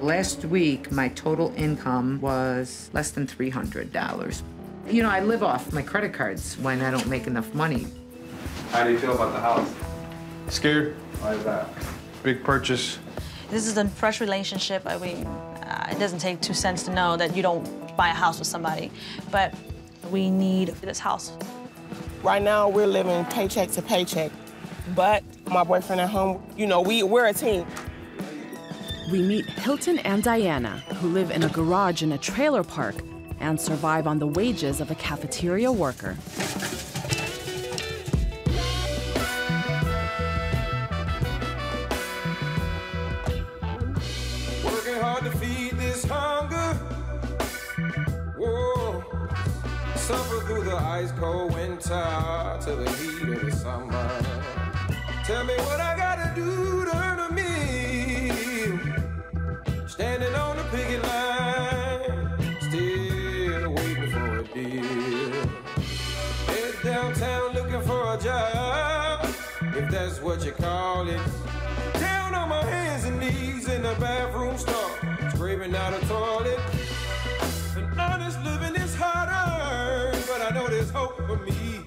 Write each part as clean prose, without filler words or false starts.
Last week, my total income was less than $300. You know, I live off my credit cards when I don't make enough money. How do you feel about the house? Scared. Why is that? Big purchase. This is a fresh relationship. I mean, it doesn't take 2 cents to know that you don't buy a house with somebody, but we need this house. Right now, we're living paycheck to paycheck, but my boyfriend at home, you know, we're a team. We meet Hilton and Diana, who live in a garage in a trailer park and survive on the wages of a cafeteria worker. Working hard to feed this hunger. Whoa. Suffer through the ice cold winter to the heat of the summer. Tell me what I gotta do to earn a meal. Standing on the picket line, still waiting for a deal. Head downtown looking for a job, if that's what you call it. Down on my hands and knees in the bathroom stall, scraping out a toilet. An honest living is harder, but I know there's hope for me.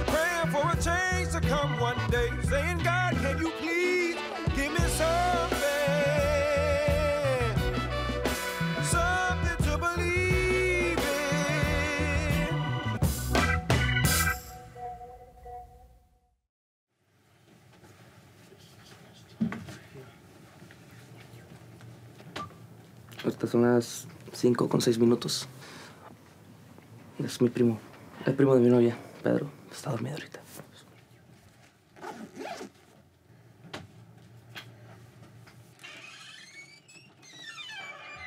Praying for a change to come one day, saying, God, can you please give me something? Something to believe in. Ahorita son las 5:06. Es mi primo, el primo de mi novia, Pedro. Está dormido ahorita.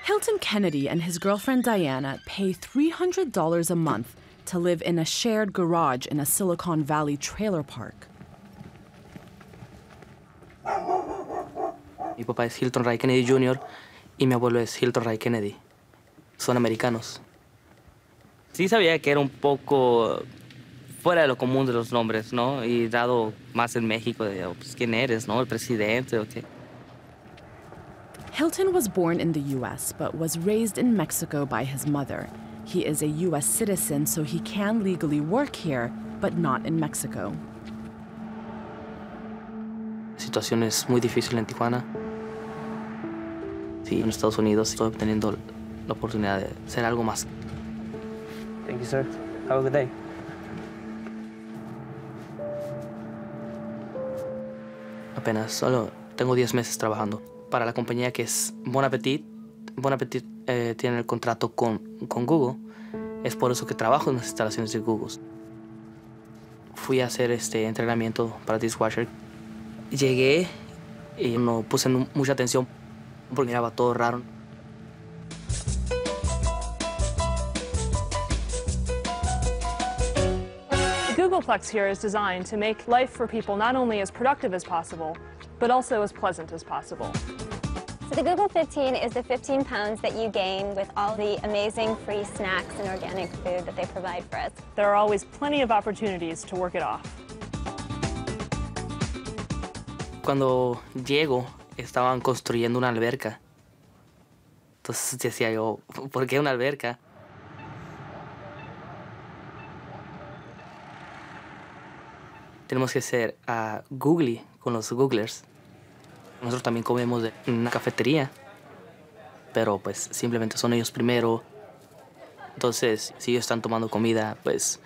Hilton Kennedy and his girlfriend Diana pay $300 a month to live in a shared garage in a Silicon Valley trailer park. Mi papá es Hilton Ray Kennedy Jr. y mi abuelo es Hilton Ray Kennedy. Son americanos. Sí sabía que era un poco fuera de lo común de los nombres, ¿no? Y dado más en México, de, pues, ¿quién eres, no? ¿El presidente o qué? Hilton was born in the U.S., but was raised in Mexico by his mother. He is a U.S. citizen, so he can legally work here, but not in Mexico. La situación es muy difícil en Tijuana. Sí, en Estados Unidos estoy obteniendo la oportunidad de hacer algo más. Thank you, sir. Have a good day. Apenas solo tengo 10 meses trabajando para la compañía que es Bon Appetit. Bon Appetit tiene el contrato con Google. Es por eso que trabajo en las instalaciones de Google. Fui a hacer entrenamiento para dishwasher. Llegué y no puse mucha atención porque miraba todo raro. The Googleplex here is designed to make life for people not only as productive as possible, but also as pleasant as possible. So the Google 15 is the 15 pounds that you gain with all the amazing free snacks and organic food that they provide for us. There are always plenty of opportunities to work it off. Cuando llego, estaban construyendo una alberca. Entonces decía yo, ¿por qué una alberca? Tenemos que ser googly con los googlers. Nosotros también comemos en una cafetería, pero pues simplemente son ellos primero. Entonces, si ellos están tomando comida, pues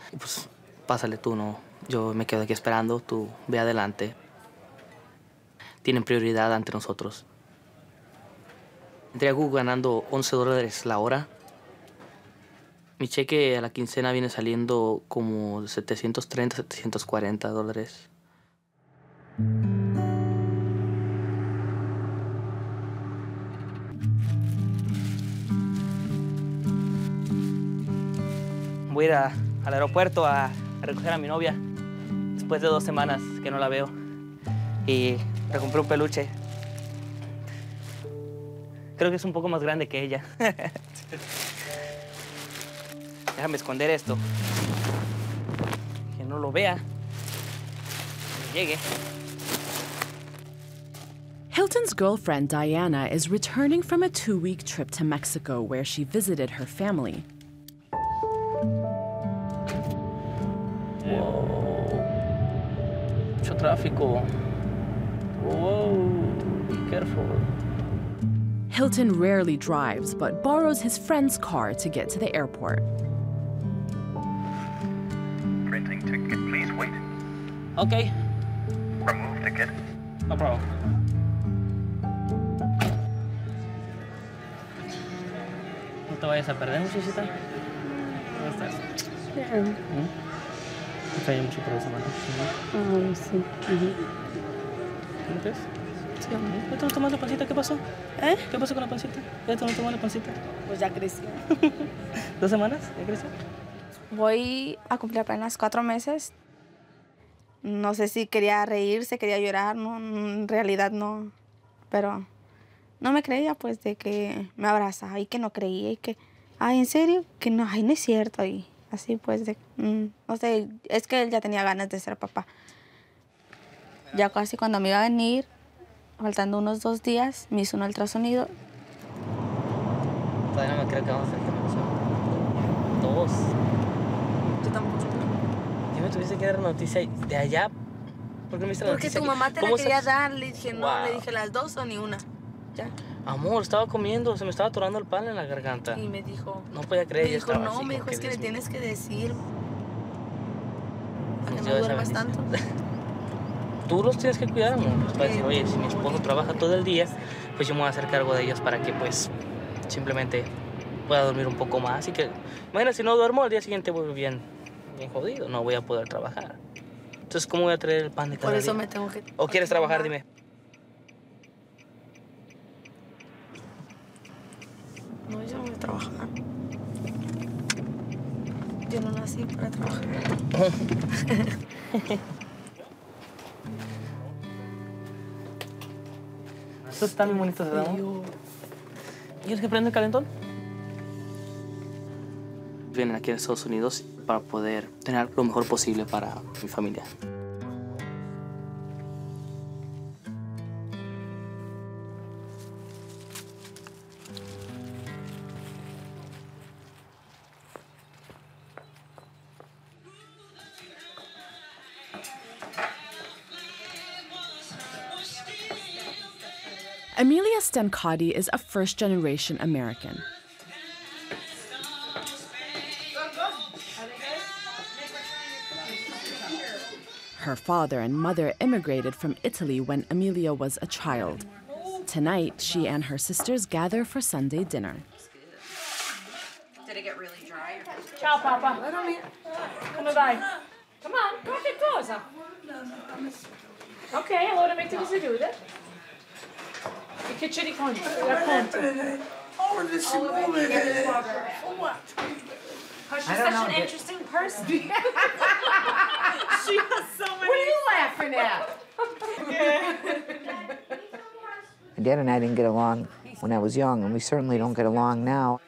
pásale tú, ¿no? Yo me quedo aquí esperando, tú ve adelante. Tienen prioridad ante nosotros. Entré a Google ganando $11 la hora. Mi cheque a la quincena viene saliendo como $730, $740. Voy a ir al aeropuerto a recoger a mi novia después de 2 semanas que no la veo. Y le compré un peluche. Creo que es un poco más grande que ella. Déjame esconder esto. Que no lo vea. Que llegue. Hilton's girlfriend, Diana, is returning from a 2-week trip to Mexico where she visited her family. Whoa. Mucho tráfico. Whoa. Be careful. Hilton rarely drives, but borrows his friend's car to get to the airport. Printing ticket, please wait. Okay. Remove ticket. No problem. No te vayas a perder, muchachita. ¿Cómo estás? Bien. Me fallé mucho por la semana. Ay, sí. ¿Cómo crees? Sí. ¿Ya te no tomas la pancita? ¿Qué pasó? ¿Eh? ¿Qué pasó con la pancita? ¿Ya te no tomas la pancita? Pues ya creció. 2 semanas? ¿Ya creció? Voy a cumplir apenas 4 meses. No sé si quería reírse, quería llorar, no, en realidad no. Pero no me creía, pues, de que me abrazaba y que no creía y que, ay, ¿en serio? Que no, ay, no es cierto. Y así, pues, no sé, es que él ya tenía ganas de ser papá. Ya casi cuando me iba a venir, faltando unos 2 días, me hizo un ultrasonido. Todavía no me creo que vamos a hacer eso. 2. Yo tampoco. Yo me tuviste que dar noticia de allá. ¿Por qué me diste la Porque noticia? tu mamá te la quería dar, le dije no, Wow. le dije las 2 o ni una. Ya. Amor, estaba comiendo, se me estaba atorando el pan en la garganta. Y me dijo. No podía creer, Me yo dijo, estaba no, así, me dijo, como es que le Dios mío. tienes que decir. Para que Dios, no esa duermas tanto. bendición. Tú los tienes que cuidar, amor. Pues, para decir, oye, si mi esposo trabaja todo el día, pues yo me voy a hacer cargo de ellos para que, pues, simplemente pueda dormir un poco más. Y que, imagínate, si no duermo, al día siguiente voy bien jodido, no voy a poder trabajar. Entonces, ¿cómo voy a traer el pan de cada Por eso día? me tengo que... ¿O quieres trabajar? Dime. No, yo no voy a trabajar. Yo no nací para trabajar. Estos están bien bonitos, ¿verdad? ¿Quieres que prenda el calentón? Vienen aquí a Estados Unidos para poder tener lo mejor posible para mi familia. Amelia Stencati is a first-generation American. Her father and mother immigrated from Italy when Amelia was a child. Tonight, she and her sisters gather for Sunday dinner. Did it get really dry? Ciao, Papa. Come vai? Come on, qualche cosa. Ok, allora metti che seduta. E che c'è di conto? Racconta. She's I such don't know, an but- interesting person. She has so many. What are you laughing at? My dad and I didn't get along when I was young, and we certainly don't get along now.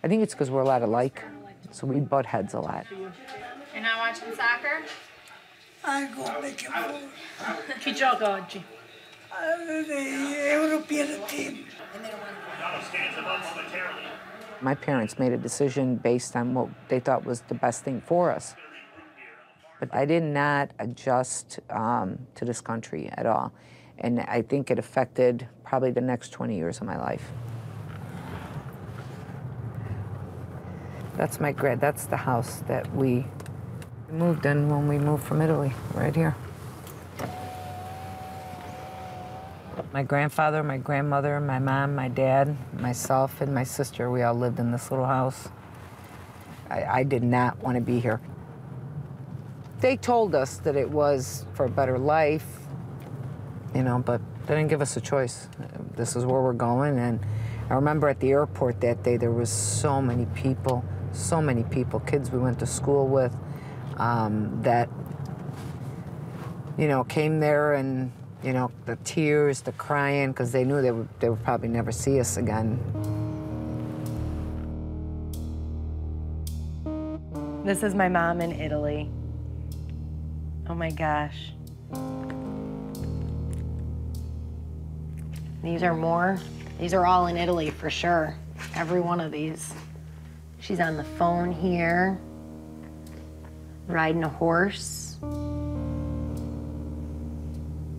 I think it's because we're a lot alike, so we butt heads a lot. You're not watching soccer? Chi gioca oggi? European team. My parents made a decision based on what they thought was the best thing for us. But I did not adjust to this country at all. And I think it affected probably the next 20 years of my life. That's that's the house that we moved in when we moved from Italy, right here. My grandfather, my grandmother, my mom, my dad, myself, and my sister, we all lived in this little house. I did not want to be here. They told us that it was for a better life, you know, but they didn't give us a choice. This is where we're going, and I remember at the airport that day, there was so many people, kids we went to school with, that, you know, came there and, you know, the tears, the crying, because they knew they would probably never see us again. This is my mom in Italy. Oh my gosh. These are more. These are all in Italy for sure. Every one of these. She's on the phone here, riding a horse.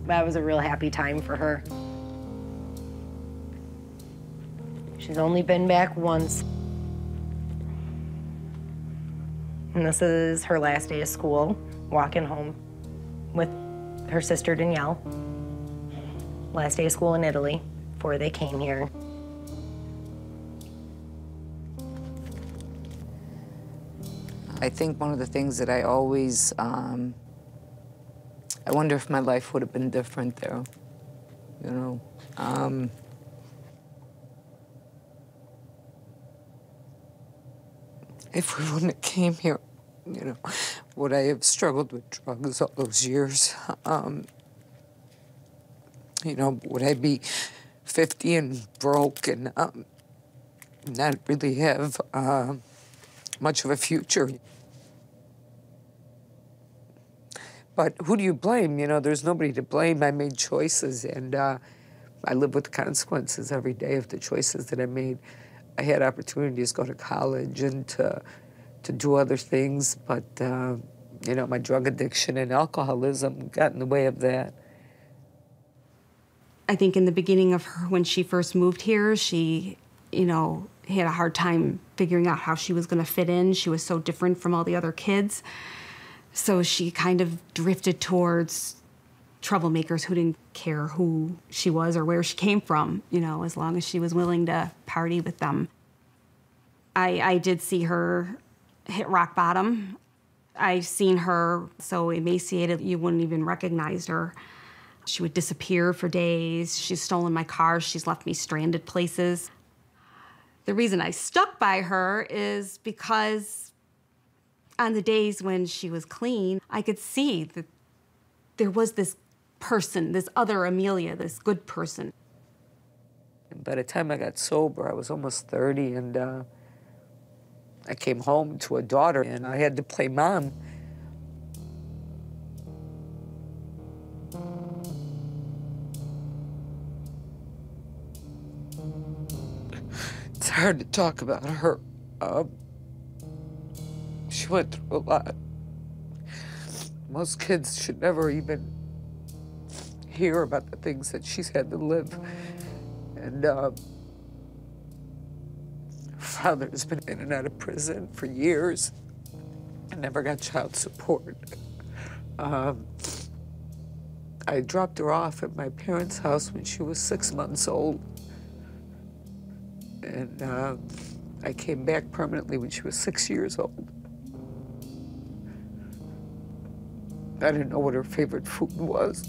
That was a real happy time for her. She's only been back once. And this is her last day of school, walking home with her sister Danielle. Last day of school in Italy before they came here. I think one of the things that I always, I wonder if my life would have been different there, you know. If we wouldn't have came here, you know, would I have struggled with drugs all those years? You know, would I be 50 and broke and not really have much of a future? But who do you blame? You know, there's nobody to blame. I made choices, and I live with the consequences every day of the choices that I made. I had opportunities to go to college and to do other things, but, you know, my drug addiction and alcoholism got in the way of that. I think in the beginning of her, when she first moved here, she, you know, had a hard time figuring out how she was going to fit in. She was so different from all the other kids. So she kind of drifted towards troublemakers who didn't care who she was or where she came from, you know, as long as she was willing to party with them. I did see her hit rock bottom. I've seen her so emaciated you wouldn't even recognize her. She would disappear for days. She's stolen my car. She's left me stranded places. The reason I stuck by her is because on the days when she was clean, I could see that there was this person, this other Amelia, this good person. And by the time I got sober, I was almost 30, and I came home to a daughter, and I had to play mom. It's hard to talk about her. She went through a lot. Most kids should never even hear about the things that she's had to live. And her father's been in and out of prison for years and never got child support. I dropped her off at my parents' house when she was 6 months old. And I came back permanently when she was 6 years old. I didn't know what her favorite food was.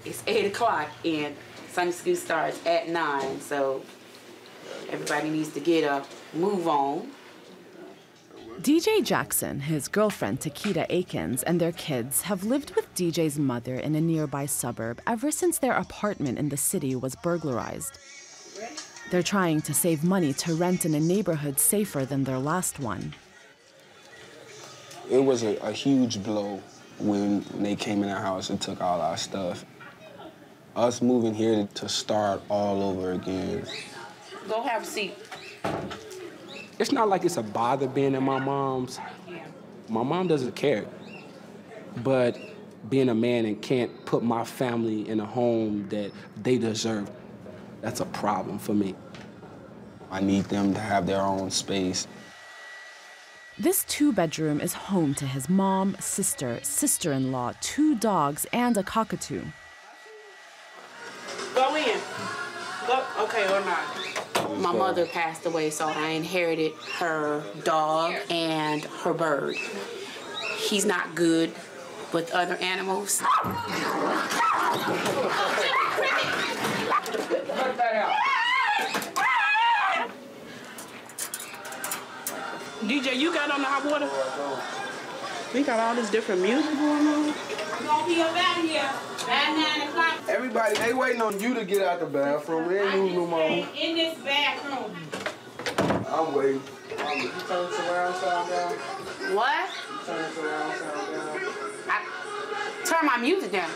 It's 8 o'clock and Sunday school starts at 9, so everybody needs to get a move on. DJ Jackson, his girlfriend Takeda Akins, and their kids have lived with DJ's mother in a nearby suburb ever since their apartment in the city was burglarized. They're trying to save money to rent in a neighborhood safer than their last one. It was a huge blow when they came in our house and took all our stuff. Us moving here to start all over again. Go have a seat. It's not like it's a bother being at my mom's. My mom doesn't care. But being a man and can't put my family in a home that they deserve, that's a problem for me. I need them to have their own space. This two-bedroom is home to his mom, sister, sister-in-law, 2 dogs, and a cockatoo. Go in. Go, okay, or not. My mother passed away, so I inherited her dog and her bird. He's not good with other animals. DJ, you got on the hot water? We got all this different music going on. We're gonna be up out here by 9 o'clock. Everybody, they waiting on you to get out the bathroom. They ain't moving no more. In this bathroom. I'm waiting. You turn the surround sound down. What? You turn the surround sound down. Turn my music down.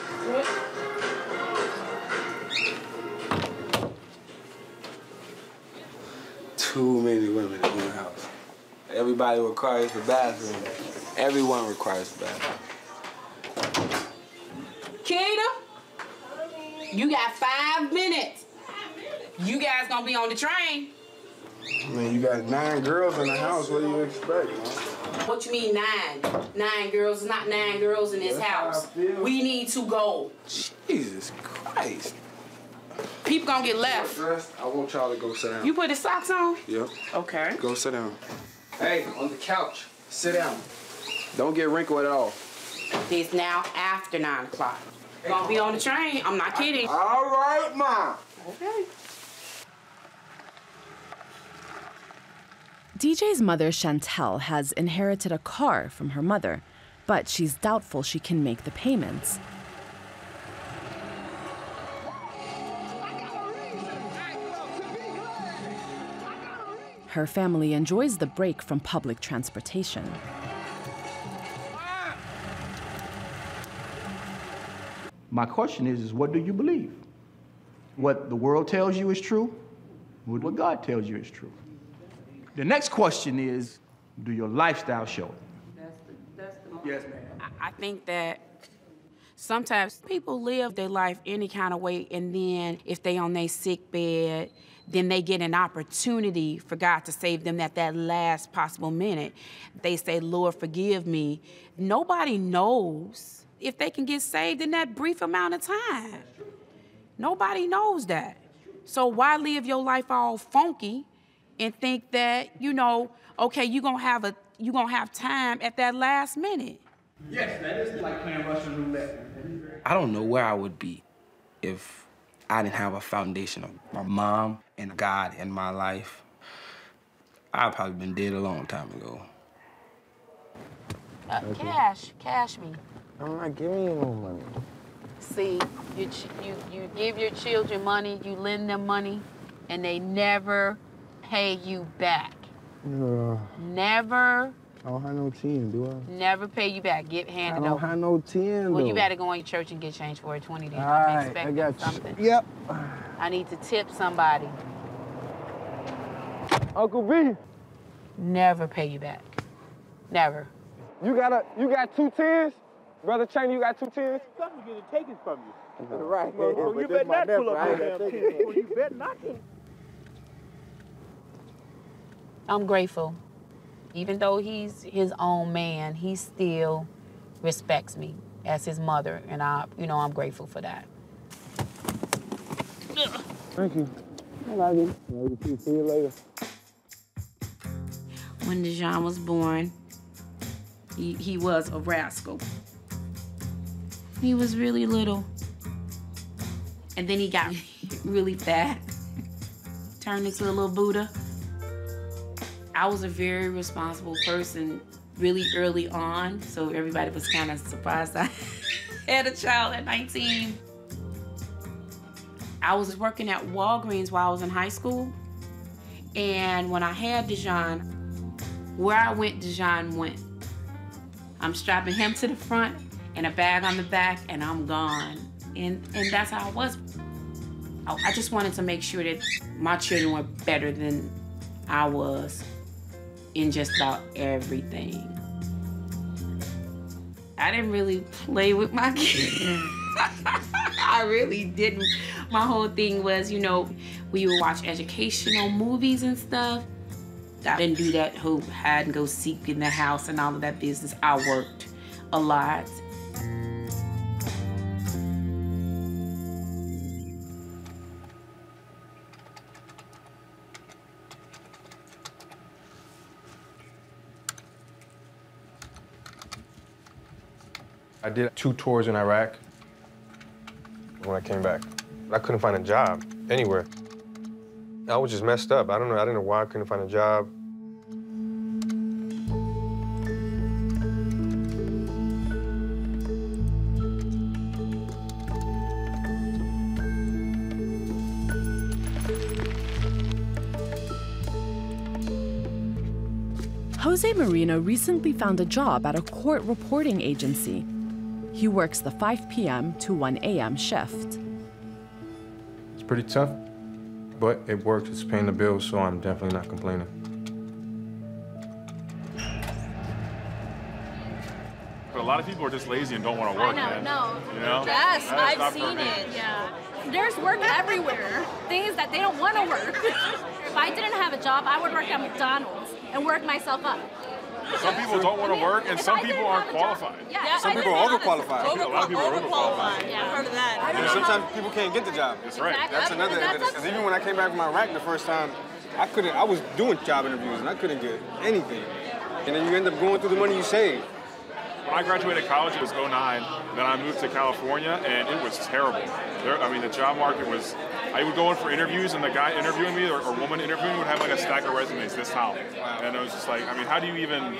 Too many women in one house. Everybody requires the bathroom. Everyone requires the bathroom. Kita, you got 5 minutes. You guys gonna be on the train. I mean, you got 9 girls in the house. What do you expect, man? What you mean 9? 9 girls? It's not 9 girls in this house. We need to go. Jesus Christ. People gonna get left. I want y'all to go sit down. You put the socks on? Yep. Okay. Go sit down. Hey, on the couch. Sit down. Don't get wrinkled at all. It's now after 9 o'clock. Gonna be on the train. I'm not kidding. All right, Ma. Okay. DJ's mother, Chantel, has inherited a car from her mother, but she's doubtful she can make the payments. Her family enjoys the break from public transportation. My question is what do you believe? What the world tells you is true? What God tells you is true? The next question is, do your lifestyle show it? Yes, ma'am. I think that sometimes people live their life any kind of way, and then if they on their sick bed, then they get an opportunity for God to save them at that last possible minute. They say, Lord, forgive me. Nobody knows if they can get saved in that brief amount of time. Nobody knows that. So why live your life all funky and think that, you know, okay, you're gonna have time at that last minute? Yes, that is like playing Russian roulette. I don't know where I would be if I didn't have a foundation of my mom and God in my life. I'd probably been dead a long time ago. Cash me. I'm not giving you no money. See, you give your children money, you lend them money, and they never pay you back. Never. I don't have no 10, do I? Never pay you back. Get handed over. I don't have no 10, Well, though. you better go in your church and get changed for a 20 then. All I'm right, expecting I got something. you. Yep. I need to tip somebody. Uncle B. Never pay you back. Never. You got 2 10s? Brother Cheney, you got 2 10s? Something getting taken from you. Right. So you better not pull up your damn 10. You better not. I'm grateful. Even though he's his own man, he still respects me as his mother, and I'm grateful for that. Thank you. I love you. See you later. When Dijon was born, he was a rascal. He was really little. And then he got really fat, turned into a little Buddha. I was a very responsible person really early on, so everybody was kind of surprised I had a child at 19. I was working at Walgreens while I was in high school, and when I had Dijon, where I went, Dijon went. I'm strapping him to the front and a bag on the back, and I'm gone. And that's how I was. I just wanted to make sure that my children were better than I was in just about everything. I didn't really play with my kids. I really didn't. My whole thing was, we would watch educational movies and stuff. I didn't do that whole hide and go seek in the house and all of that business. I worked a lot. I did 2 tours in Iraq. When I came back, I couldn't find a job anywhere. I was just messed up. I didn't know why I couldn't find a job. Jose Marino recently found a job at a court reporting agency. He works the 5 p.m. to 1 a.m. shift. It's pretty tough, but it works. It's paying the bills, so I'm definitely not complaining. But a lot of people are just lazy and don't want to work, man. No. You know? Yes, That is I've not for seen me. it. Yeah. There's work everywhere. Thing is that they don't want to work. If I didn't have a job, I would work at McDonald's and work myself up. Some people don't want to work, and some people aren't qualified. Yeah, Some people are overqualified. A lot of people are overqualified. Yeah, I've heard of that. And sometimes people can't get the job. That's right. That's another evidence. Because even when I came back from Iraq the first time, I was doing job interviews and I couldn't get anything. And then you end up going through the money you saved. When I graduated college, it was 2009. Then I moved to California, and it was terrible. The job market was... I would go in for interviews, and the guy interviewing me or woman interviewing me would have like a stack of resumes this tall. And it was just like, how do you even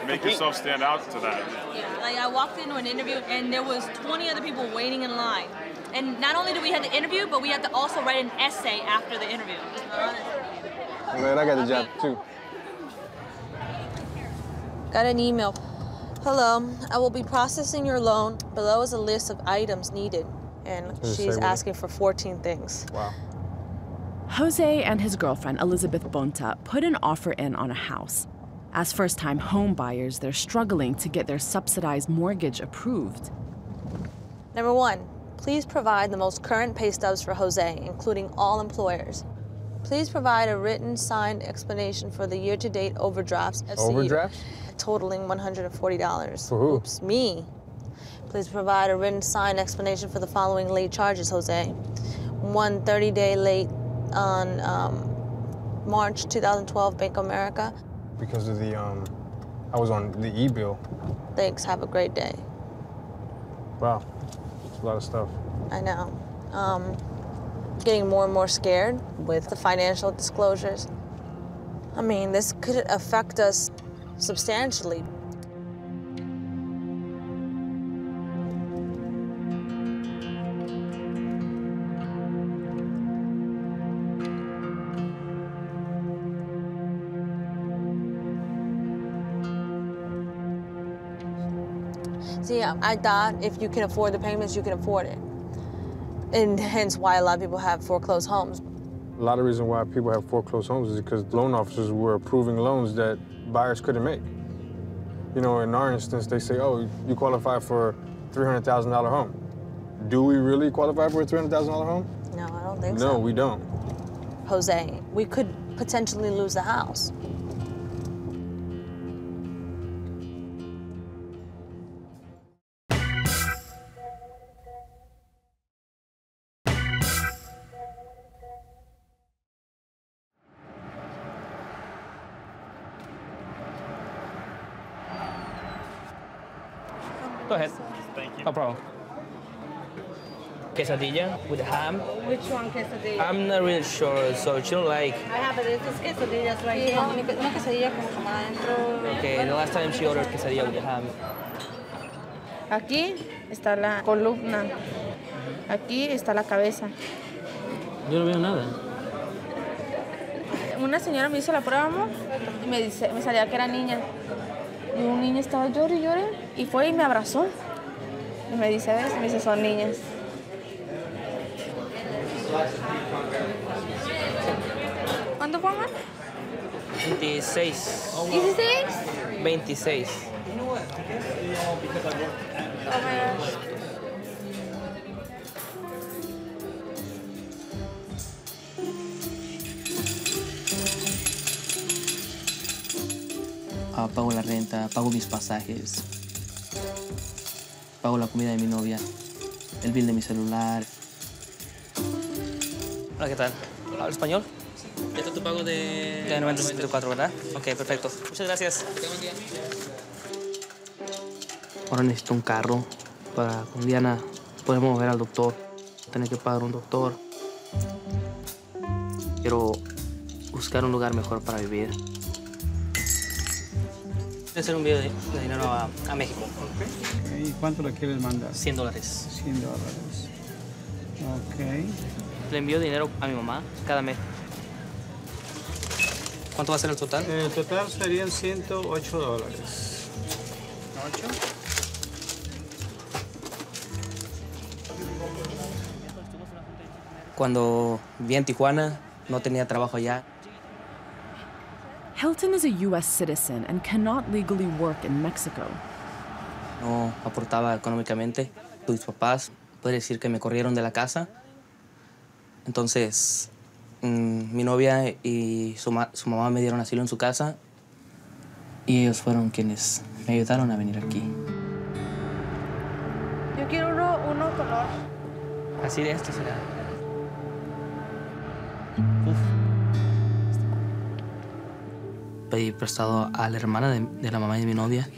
make yourself stand out to that? Yeah, like I walked into an interview, and there was 20 other people waiting in line. And not only did we have the interview, but we had to also write an essay after the interview. I'm glad I got the job, too. Got an email. Hello, I will be processing your loan. Below is a list of items needed. And she's asking for 14 things. Wow. Jose and his girlfriend, Elizabeth Bonta, put an offer in on a house. As first-time home buyers, they're struggling to get their subsidized mortgage approved. Number 1, please provide the most current pay stubs for Jose, including all employers. Please provide a written, signed explanation for the year-to-date overdrafts. Overdrafts? Totaling $140. For who? Oops, me. Please provide a written, signed explanation for the following late charges, Jose. 1 30-day late on March 2012, Bank of America. Because of the, I was on the e-bill. Thanks, have a great day. Wow, it's a lot of stuff. I know. Getting more and more scared with the financial disclosures. This could affect us substantially. See, I thought if you can afford the payments, you can afford it. And hence why a lot of people have foreclosed homes. A lot of reason why people have foreclosed homes is because loan officers were approving loans that buyers couldn't make. In our instance, they say, oh, you qualify for a $300,000 home. Do we really qualify for a $300,000 home? No, I don't think so. No, we don't. Jose, we could potentially lose the house. Go ahead. Thank you. No problem. Quesadilla with ham. Which one quesadilla? I'm not really sure, so you don't like. I have it. It's quesadillas right here. Una quesadilla con jamón adentro. Okay, the last time she ordered quesadilla with the ham. Aquí está la columna. Aquí está la cabeza. Yo no veo nada. Una señora me hizo la prueba, amor, y me salía que era niña. Y un niño estaba llorando y llorando, y fue y me abrazó. Y me dice, ¿ves? Me dice, son niñas. ¿Cuánto fue, amor? 26. ¿16? 26. Oh my gosh. Pago la renta, pago mis pasajes, pago la comida de mi novia, el bill de mi celular. Hola, ¿qué tal? ¿Habla español? Ya está tu pago de 974, ¿verdad? Ok, perfecto. Muchas gracias. Que tenga buen día. Ahora necesito un carro para con Diana poder mover al doctor, tener que pagar un doctor. Quiero buscar un lugar mejor para vivir. Quiero hacer un envío de dinero a México. Okay. ¿Y cuánto le quieres mandar? $100. $100. Ok. Le envío dinero a mi mamá cada mes. ¿Cuánto va a ser el total? El total serían $108. ¿8? Cuando vi en Tijuana, no tenía trabajo allá. Hilton is a U.S. citizen and cannot legally work in Mexico. No aportaba económicamente. Tus papás, puede decir que me corrieron de la casa. Entonces, mi novia y su mamá me dieron asilo en su casa. Y ellos fueron quienes me ayudaron a venir aquí. Yo quiero uno color. Así de esto será. Pedí prestado a la hermana de la mamá de mi novia.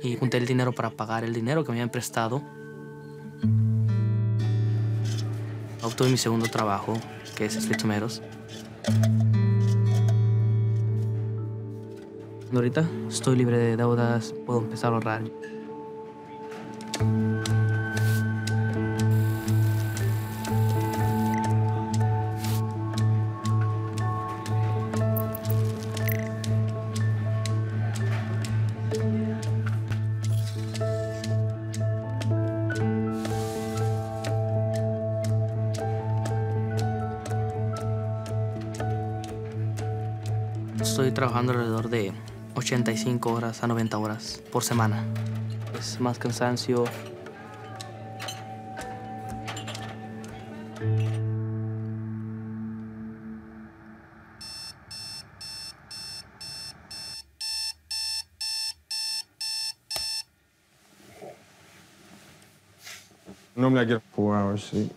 Y junté el dinero para pagar el dinero que me habían prestado. Obtuve mi segundo trabajo, que es Esplitomeros. Ahorita estoy libre de deudas, puedo empezar a ahorrar. Estoy trabajando alrededor de 85 horas a 90 horas por semana. Es más cansancio. Normally I get 4 hours sleep.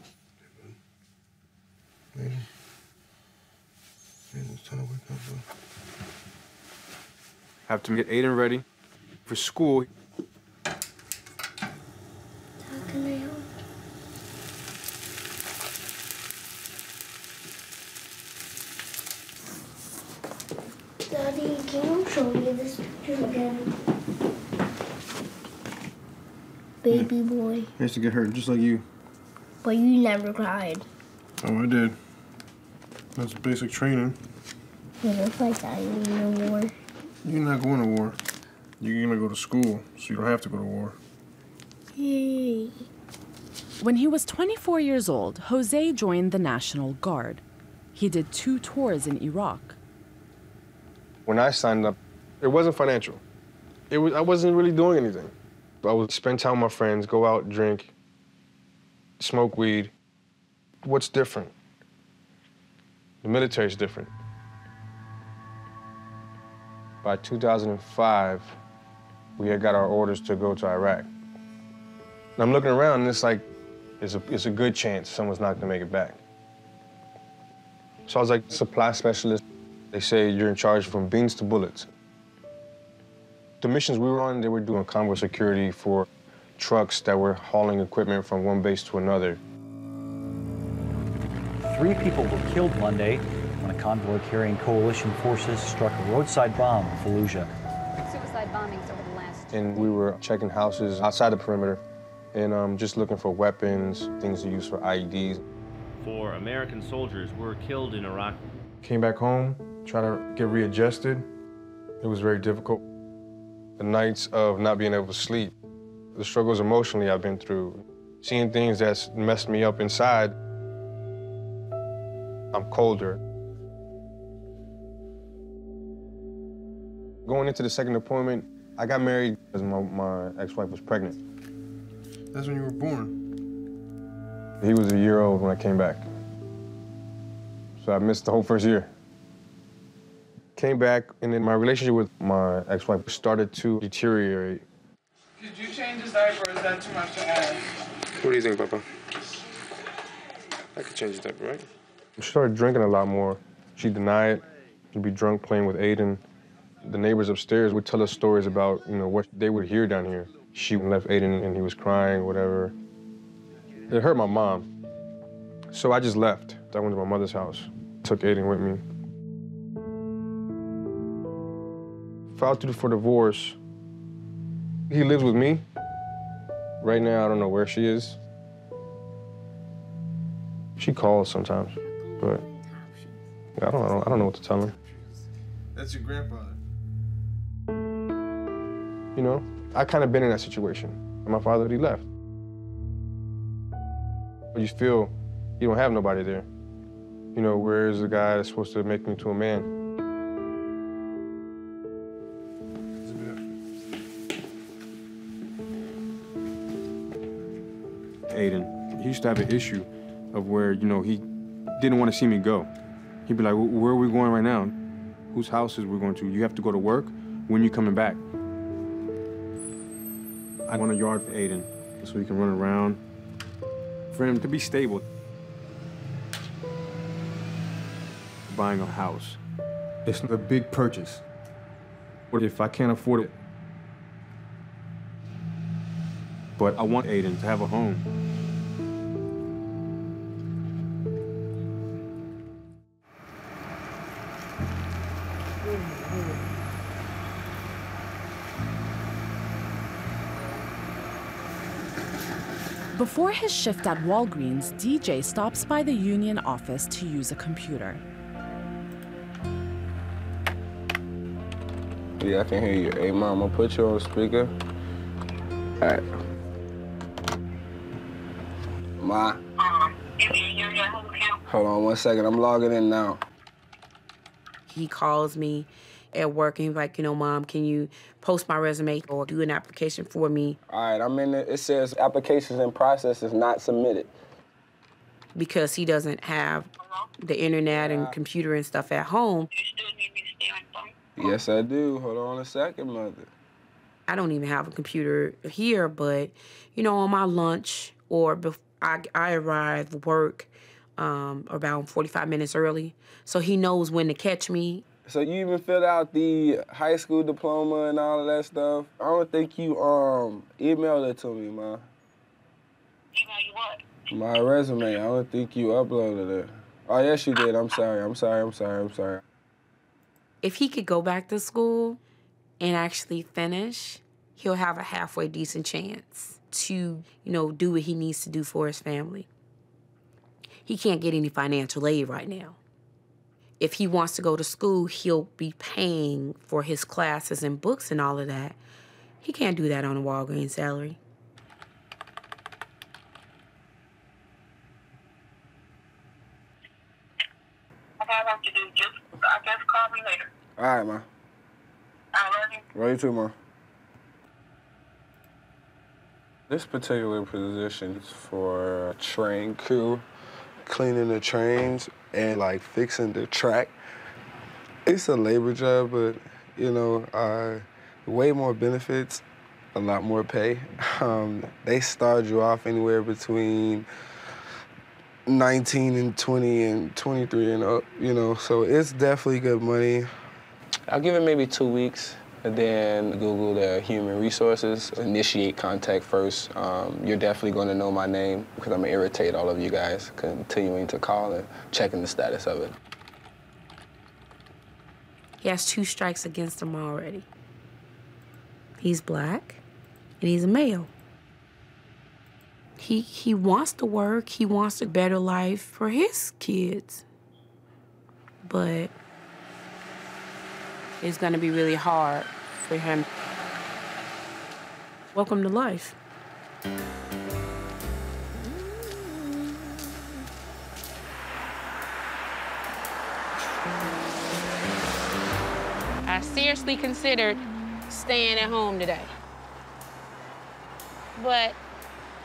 Have to get Aiden ready for school. Daddy, can you show me this picture again? Baby boy. I used to get hurt just like you. But you never cried. Oh, I did. That's basic training. What if I die in the war? You're not going to war. You're going to go to school, so you don't have to go to war. Yay. When he was 24 years old, Jose joined the National Guard. He did 2 tours in Iraq. When I signed up, it wasn't financial. I wasn't really doing anything. I would spend time with my friends, go out, drink, smoke weed. What's different? The military's different. By 2005, we had got our orders to go to Iraq. And I'm looking around, and it's like, it's a good chance someone's not gonna make it back. So I was like, supply specialist. They say you're in charge from beans to bullets. The missions we were on, they were doing convoy security for trucks that were hauling equipment from one base to another. 3 people were killed Monday when a convoy carrying coalition forces struck a roadside bomb in Fallujah. Suicide bombings over the last... And we were checking houses outside the perimeter and just looking for weapons, things to use for IEDs. 4 American soldiers were killed in Iraq. Came back home, tried to get readjusted. It was very difficult. The nights of not being able to sleep, the struggles emotionally I've been through, seeing things that's messed me up inside. I'm colder. Going into the second appointment, I got married because my ex-wife was pregnant. That's when you were born. He was a year old when I came back. So I missed the whole first year. Came back, and then my relationship with my ex-wife started to deteriorate. Did you change his diaper, or is that too much to ask? What do you think, Papa? I could change his diaper, right? She started drinking a lot more. She'd deny it. She'd be drunk playing with Aiden. The neighbors upstairs would tell us stories about, what they would hear down here. She left Aiden and he was crying, whatever. It hurt my mom. So I just left. I went to my mother's house, took Aiden with me. Filed for divorce. He lives with me. Right now, I don't know where she is. She calls sometimes, but I don't know what to tell him. That's your grandfather. You know, I kind of been in that situation. And my father, he left. But you feel you don't have nobody there. You know, where is the guy that's supposed to make me to a man? Aiden, he used to have an issue of where, you know, he didn't want to see me go. He'd be like, where are we going right now? Whose house is we going to? You have to go to work. When you coming back? I want a yard for Aiden so he can run around. For him to be stable. Buying a house. It's a big purchase. What if I can't afford it? But I want Aiden to have a home. Before his shift at Walgreens, DJ stops by the union office to use a computer. Yeah, I can hear you. Hey, Mom, I'll put you on speaker. All right. Ma. Hold on 1 second. I'm logging in now. He calls me at work and he's like, you know, Mom, can you post my resume or do an application for me? All right, I'm in it. It says applications in process is not submitted. Because he doesn't have the internet and computer and stuff at home. You still need me to stay on the phone? Yes, I do. Hold on a second, Mother. I don't even have a computer here, but, you know, on my lunch or I arrive at work about 45 minutes early, so he knows when to catch me. So you even filled out the high school diploma and all of that stuff? I don't think you emailed it to me, Ma. Email you what? My resume. I don't think you uploaded it. Oh, yes, you did. I'm sorry. If he could go back to school and actually finish, he'll have a halfway decent chance to, you know, do what he needs to do for his family. He can't get any financial aid right now. If he wants to go to school, he'll be paying for his classes and books and all of that. He can't do that on a Walgreens salary. I guess call me later. All right, Ma. I love you. Love you too, Ma. This particular position is for a train crew, cleaning the trains and like fixing the track. It's a labor job, but you know, way more benefits, a lot more pay. They start you off anywhere between 19 and 20 and 23 and up, you know, so it's definitely good money. I'll give it maybe 2 weeks, and then Google the human resources, initiate contact first. You're definitely going to know my name because I'm going to irritate all of you guys, continuing to call and checking the status of it. He has 2 strikes against him already. He's black, and he's a male. He wants to work, he wants a better life for his kids. But it's gonna be really hard for him. Welcome to life. I seriously considered staying at home today. But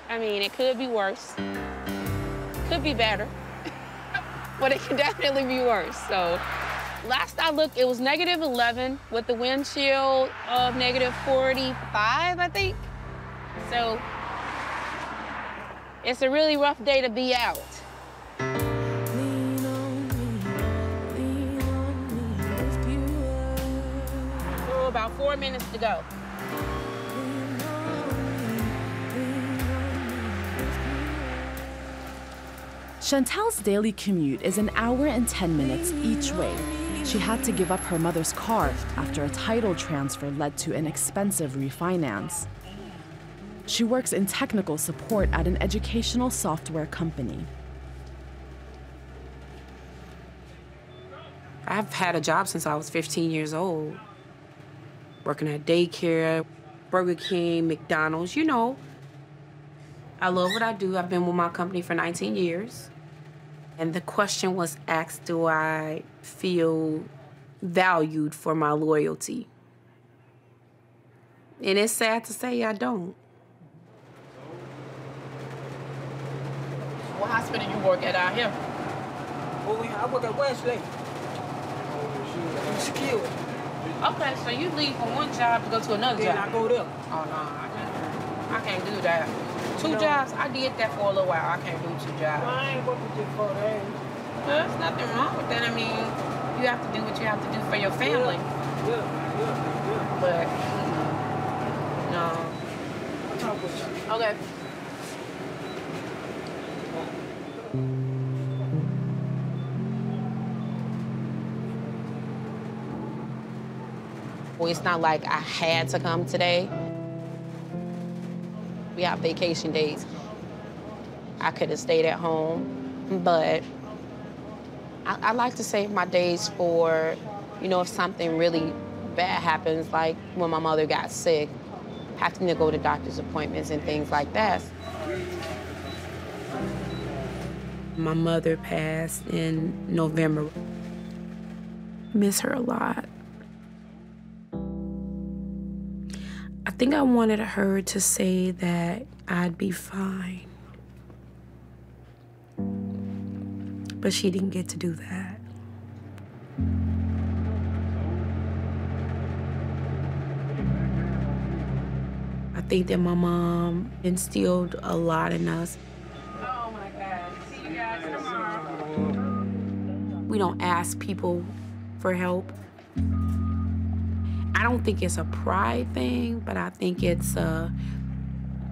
I mean, it could be worse. Could be better. But it could definitely be worse. So last I looked, it was -11 with the wind chill of -45, I think. So it's a really rough day to be out. Oh, about 4 minutes to go. Chantel's daily commute is an hour and 10 minutes each way. She had to give up her mother's car after a title transfer led to an expensive refinance. She works in technical support at an educational software company. I've had a job since I was 15 years old, working at daycare, Burger King, McDonald's, you know. I love what I do. I've been with my company for 19 years. And the question was asked, do I feel valued for my loyalty? And it's sad to say I don't. What hospital you work at out here? I work at Wesley. I'm skilled. Okay, so you leave from one job to go to another job? Then I go there. Oh, no, I can't do that. Two jobs, I did that for a little while. I can't do 2 jobs. Well, I ain't working just 4 days. Well, there's nothing wrong with that. I mean, you have to do what you have to do for your family. Yeah. But, no. I'll talk with you. Okay. Well, it's not like I had to come today. We have vacation days. I could have stayed at home, but I like to save my days for, you know, if something really bad happens, like when my mother got sick, having to go to doctor's appointments and things like that. My mother passed in November. Miss her a lot. I think I wanted her to say that I'd be fine. But she didn't get to do that. I think that my mom instilled a lot in us. Oh my God. See you guys tomorrow. We don't ask people for help. I don't think it's a pride thing, but I think it's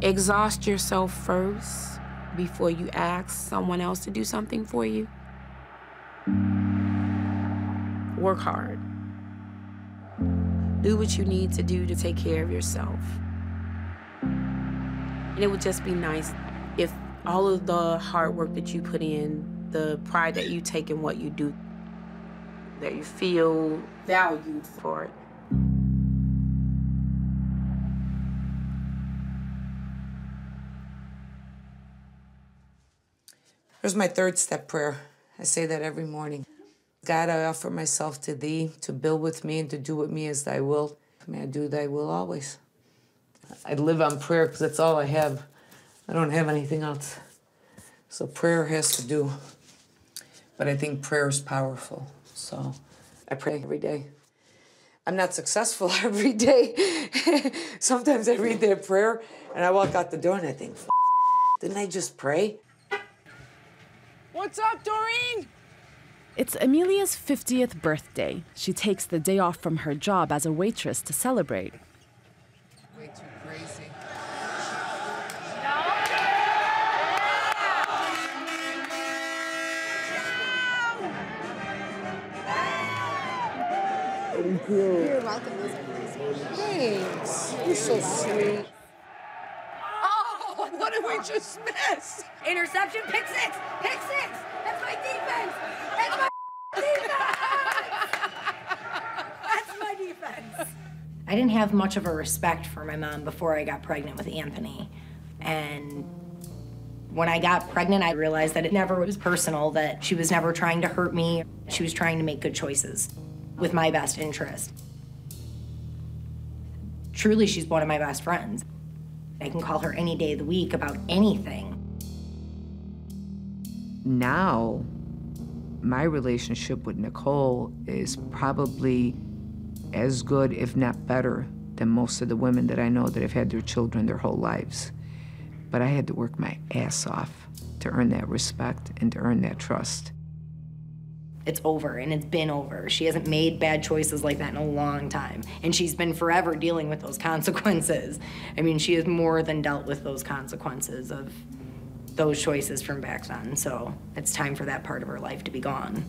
exhaust yourself first before you ask someone else to do something for you. Work hard. Do what you need to do to take care of yourself. And it would just be nice if all of the hard work that you put in, the pride that you take in what you do, that you feel valued for it. Here's my 3rd step prayer. I say that every morning. God, I offer myself to thee, to build with me and to do with me as thy will. May I do thy will always. I live on prayer because that's all I have. I don't have anything else. So prayer has to do. But I think prayer is powerful. So I pray every day. I'm not successful every day. Sometimes I read that prayer and I walk out the door and I think, didn't I just pray? What's up, Doreen? It's Amelia's 50th birthday. She takes the day off from her job as a waitress to celebrate. Way too crazy. Thank you. You're welcome. Thanks. You're so sweet. Oh, what did we just miss? Interception, pick 6, pick 6. That's my defense. That's my defense. That's my defense. I didn't have much of a respect for my mom before I got pregnant with Anthony. And when I got pregnant, I realized that it never was personal, that she was never trying to hurt me. She was trying to make good choices with my best interest. Truly, she's one of my best friends. I can call her any day of the week about anything. Now, my relationship with Nicole is probably as good, if not better, than most of the women that I know that have had their children their whole lives. But I had to work my ass off to earn that respect and to earn that trust. It's over, and it's been over. She hasn't made bad choices like that in a long time. And she's been forever dealing with those consequences. I mean, she has more than dealt with those consequences of those choices from back then. So it's time for that part of her life to be gone.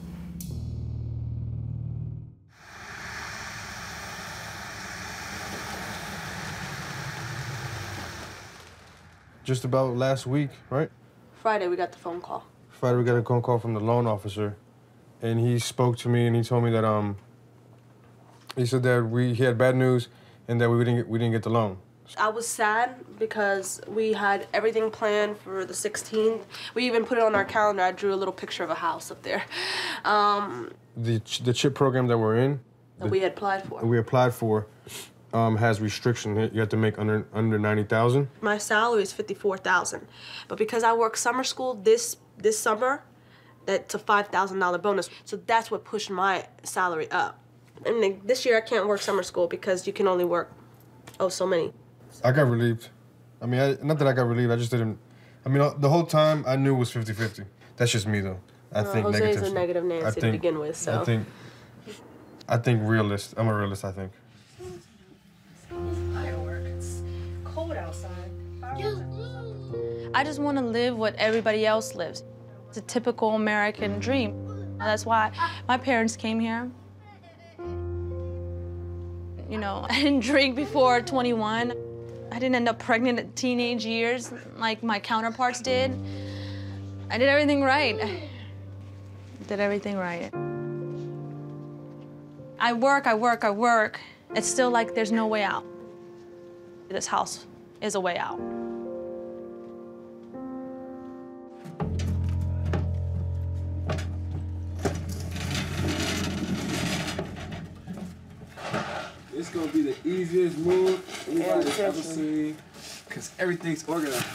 Just about last week, right? Friday, we got the phone call. Friday, we got a phone call from the loan officer. and he spoke to me and he told me that he said that he had bad news and that we didn't get the loan. I was sad because we had everything planned for the 16th. We even put it on our calendar. I drew a little picture of a house up there. The CHIP program that we're in, that we had applied for. Has restriction. You have to make under 90,000. My salary is $54,000, but because I work summer school this summer, that's a $5,000 bonus. So that's what pushed my salary up. And then this year I can't work summer school because you can only work so many. I got relieved. I mean, not that I got relieved. I just didn't. I mean, the whole time I knew it was 50-50. That's just me though. I think Jose's a negative Nancy to begin with. So I think realist. I'm a realist. I think. Fireworks. Cold outside. I just want to live what everybody else lives. It's a typical American dream. That's why my parents came here. You know, I didn't drink before 21. I didn't end up pregnant at teenage years like my counterparts did. I did everything right. Did everything right. I work. It's still like there's no way out. This house is a way out. It's gonna be the easiest move anybody's ever seen, because everything's organized.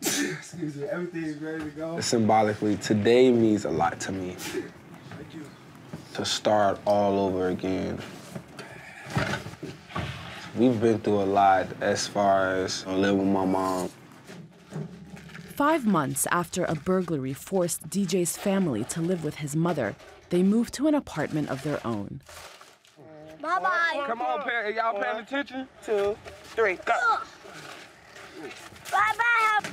Excuse me, everything's ready to go. Symbolically, today means a lot to me. Thank you. To start all over again. We've been through a lot as far as living with my mom. 5 months after a burglary forced DJ's family to live with his mother, they moved to an apartment of their own. Bye-bye. Come on, y'all paying attention? 2, 3, go. Bye-bye.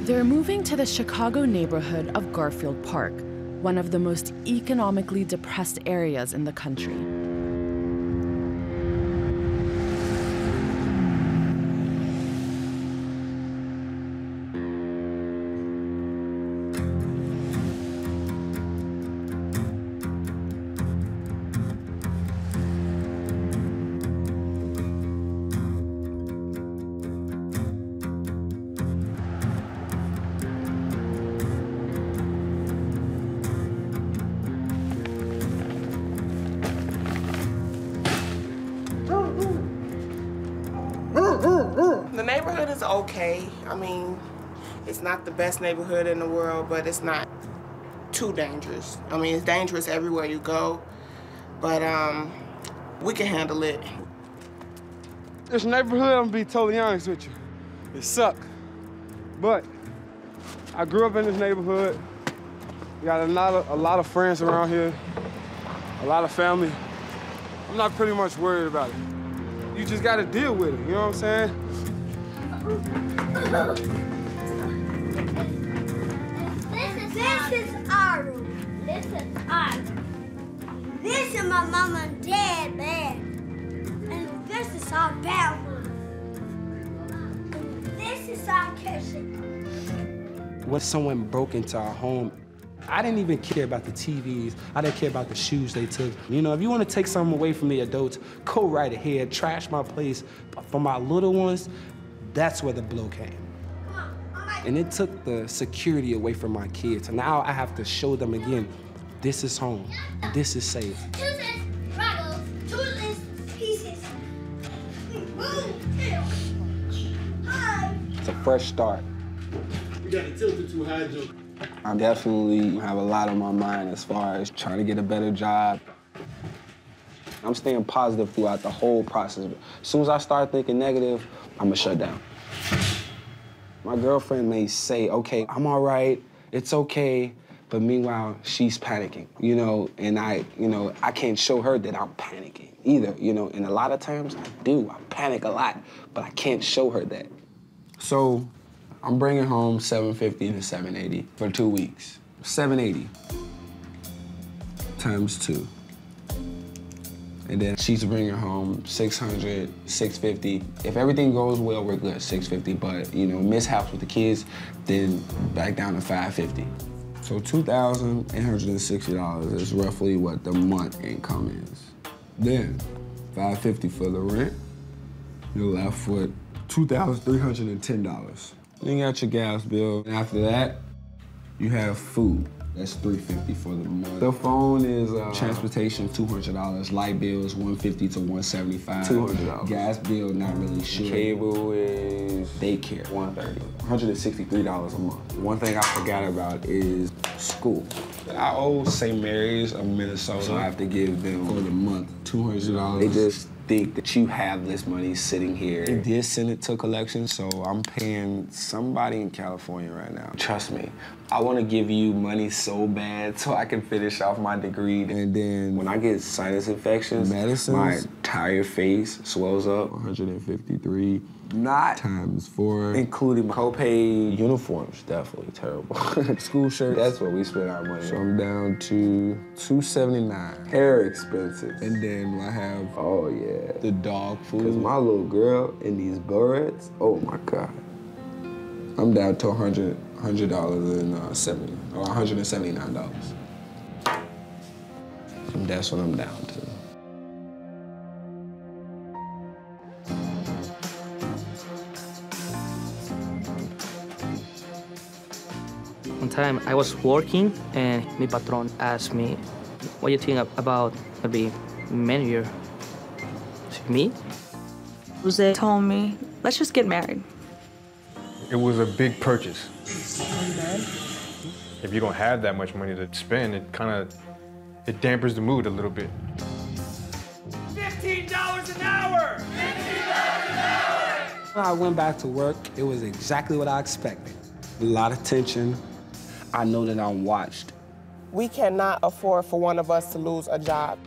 They're moving to the Chicago neighborhood of Garfield Park, one of the most economically depressed areas in the country. The neighborhood is okay. I mean, it's not the best neighborhood in the world, but it's not too dangerous. I mean, it's dangerous everywhere you go, but we can handle it. This neighborhood, I'm gonna be totally honest with you, it sucked. But I grew up in this neighborhood. We got a lot of friends around here, a lot of family. I'm not pretty much worried about it. You just gotta deal with it, you know what I'm saying? This is our room. This is our room. This is my mom and dad bed. And this is our bathroom. And this is our kitchen. When someone broke into our home, I didn't even care about the TVs. I didn't care about the shoes they took. You know, if you want to take something away from the adults, go right ahead, trash my place. But for my little ones, that's where the blow came. And it took the security away from my kids. And now I have to show them again, this is home, this is safe. It's a fresh start. You got it tilted too high, Joe. I definitely have a lot on my mind as far as trying to get a better job. I'm staying positive throughout the whole process. As soon as I start thinking negative, I'm gonna shut down. My girlfriend may say, okay, I'm all right, it's okay, but meanwhile, she's panicking, you know, and I can't show her that I'm panicking either, you know, and a lot of times I do, I panic a lot, but I can't show her that. So I'm bringing home $750 to $780 for 2 weeks. $780 times 2. And then she's bringing home $600, $650. If everything goes well, we're good, $650. But, you know, mishaps with the kids, then back down to $550. So $2,860 is roughly what the month income is. Then, $550 for the rent. You're left with $2,310. Then you got your gas bill. And after that, you have food. That's $350 for the month. The phone is transportation, $200. Light bills, $150 to $175. $200. Gas bill, not really sure. Cable is daycare, $130. $163 a month. One thing I forgot about is school. I owe St. Mary's of Minnesota, so I have to give them for the month $200. They just think that you have this money sitting here. They did send it to collection, so I'm paying somebody in California right now. Trust me, I want to give you money so bad so I can finish off my degree. And then when I get sinus infections, my entire face swells up. 153 not times 4, including my copay uniforms, definitely terrible. School shirts, that's what we spend our money on. So I'm down to $279. Hair expenses. And then I have, oh yeah, the dog food. Cause my little girl in these barrettes, oh my God. I'm down to $179. And that's what I'm down to. One time I was working and my patron asked me, what do you think about maybe manager? Me? Jose told me, let's just get married. It was a big purchase. If you don't have that much money to spend, it dampers the mood a little bit. $15 an hour! $15 an hour! When I went back to work, it was exactly what I expected. A lot of tension. I know that I'm watched. We cannot afford for one of us to lose a job.